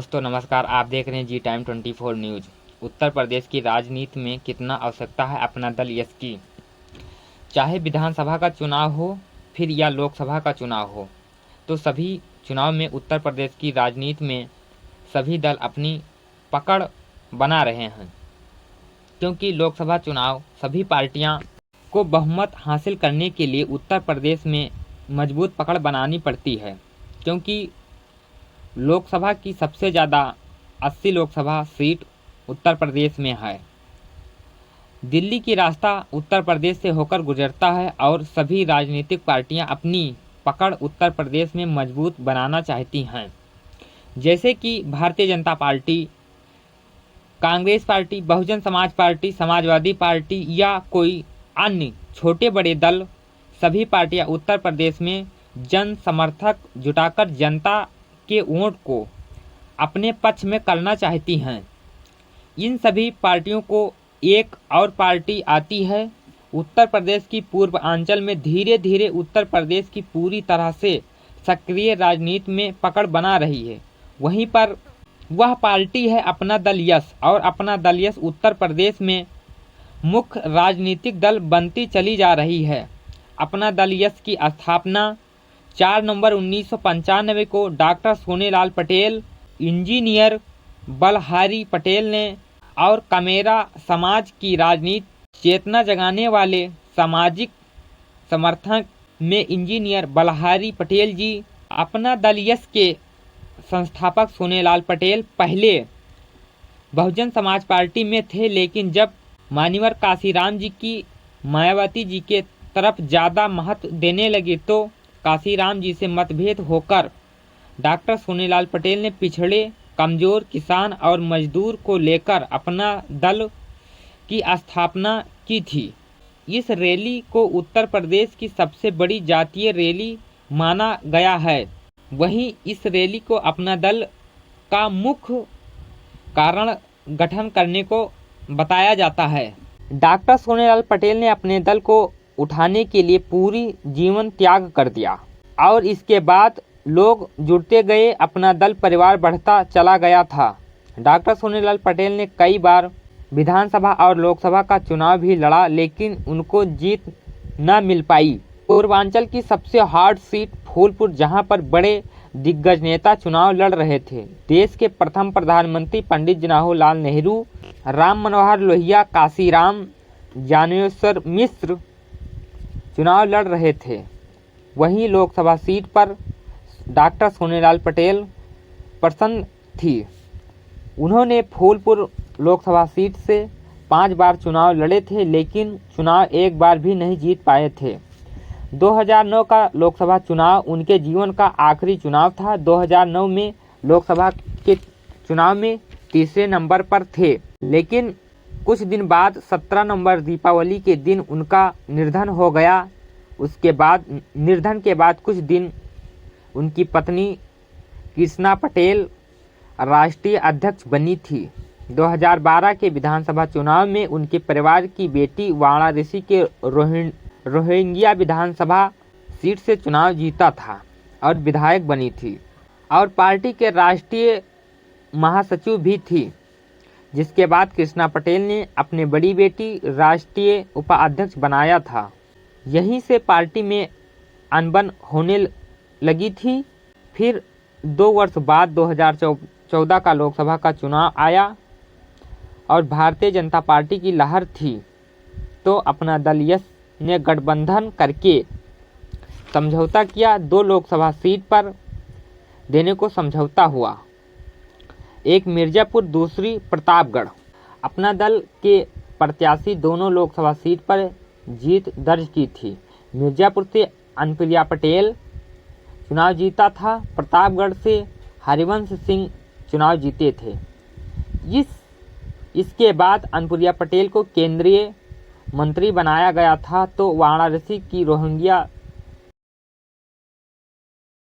दोस्तों नमस्कार, आप देख रहे हैं जी टाइम 24 न्यूज़। उत्तर प्रदेश की राजनीति में कितना आवश्यकता है अपना दल यश की। चाहे विधानसभा का चुनाव हो फिर या लोकसभा का चुनाव हो, तो सभी चुनाव में उत्तर प्रदेश की राजनीति में सभी दल अपनी पकड़ बना रहे हैं, क्योंकि लोकसभा चुनाव सभी पार्टियां को बहुमत हासिल करने के लिए उत्तर प्रदेश में मजबूत पकड़ बनानी पड़ती है, क्योंकि लोकसभा की सबसे ज़्यादा 80 लोकसभा सीट उत्तर प्रदेश में है। दिल्ली की रास्ता उत्तर प्रदेश से होकर गुजरता है और सभी राजनीतिक पार्टियां अपनी पकड़ उत्तर प्रदेश में मजबूत बनाना चाहती हैं, जैसे कि Bharatiya Janata party, Congress party, Bahujan Samaj party, Samajwadi party या कोई अन्य छोटे बड़े दल। सभी पार्टियां उत्तर प्रदेश में जन समर्थक जुटाकर जनता के वोट को अपने पक्ष में करना चाहती हैं। इन सभी पार्टियों को एक और पार्टी आती है उत्तर प्रदेश की पूर्वांचल में धीरे धीरे उत्तर प्रदेश की पूरी तरह से सक्रिय राजनीति में पकड़ बना रही है। वहीं पर वह पार्टी है अपना दल यश, और अपना दल यश उत्तर प्रदेश में मुख्य राजनीतिक दल बनती चली जा रही है। अपना दल यश की स्थापना 4 नवंबर 1995 को डॉक्टर सोनेलाल पटेल, इंजीनियर बलहारी पटेल ने और कमेरा समाज की राजनीति चेतना जगाने वाले सामाजिक समर्थक में इंजीनियर बलहारी पटेल जी। अपना दल यश के संस्थापक सोनेलाल पटेल पहले बहुजन समाज पार्टी में थे, लेकिन जब मान्यवर काशीराम जी की मायावती जी के तरफ ज़्यादा महत्व देने लगे तो काशीराम जी से मतभेद होकर डॉक्टर सोनेलाल पटेल ने पिछड़े, कमजोर किसान और मजदूर को लेकर अपना दल की स्थापना की थी। इस रैली को उत्तर प्रदेश की सबसे बड़ी जातीय रैली माना गया है। वहीं इस रैली को अपना दल का मुख्य कारण गठन करने को बताया जाता है। डॉक्टर सोनेलाल पटेल ने अपने दल को उठाने के लिए पूरी जीवन त्याग कर दिया और इसके बाद लोग जुड़ते गए, अपना दल परिवार बढ़ता चला गया था। डॉक्टर सोनेलाल पटेल ने कई बार विधानसभा और लोकसभा का चुनाव भी लड़ा, लेकिन उनको जीत न मिल पाई। पूर्वांचल की सबसे हार्ड सीट फूलपुर, जहां पर बड़े दिग्गज नेता चुनाव लड़ रहे थे। देश के प्रथम प्रधानमंत्री पंडित जवाहरलाल नेहरू, राम मनोहर लोहिया, काशीराम, ज्ञानेश्वर मिश्र चुनाव लड़ रहे थे। वहीं लोकसभा सीट पर डॉक्टर सोनेलाल पटेल प्रसन्न थी। उन्होंने फूलपुर लोकसभा सीट से 5 बार चुनाव लड़े थे, लेकिन चुनाव एक बार भी नहीं जीत पाए थे। 2009 का लोकसभा चुनाव उनके जीवन का आखिरी चुनाव था। 2009 में लोकसभा के चुनाव में तीसरे नंबर पर थे, लेकिन कुछ दिन बाद 17 नवंबर दीपावली के दिन उनका निधन हो गया। उसके बाद निधन के बाद कुछ दिन उनकी पत्नी कृष्णा पटेल राष्ट्रीय अध्यक्ष बनी थी। 2012 के विधानसभा चुनाव में उनके परिवार की बेटी वाराणसी के रोहिंग्या विधानसभा सीट से चुनाव जीता था और विधायक बनी थी, और पार्टी के राष्ट्रीय महासचिव भी थी। जिसके बाद कृष्णा पटेल ने अपनी बड़ी बेटी राष्ट्रीय उपाध्यक्ष बनाया था। यहीं से पार्टी में अनबन होने लगी थी। फिर 2 वर्ष बाद 2014 का लोकसभा का चुनाव आया और भारतीय जनता पार्टी की लहर थी, तो अपना दल यश ने गठबंधन करके समझौता किया। 2 लोकसभा सीट पर देने को समझौता हुआ, एक मिर्जापुर, दूसरी प्रतापगढ़। अपना दल के प्रत्याशी दोनों लोकसभा सीट पर जीत दर्ज की थी। मिर्जापुर से अनुप्रिया पटेल चुनाव जीता था, प्रतापगढ़ से हरिवंश सिंह चुनाव जीते थे। इसके बाद अनुप्रिया पटेल को केंद्रीय मंत्री बनाया गया था, तो वाराणसी की रोहिंग्या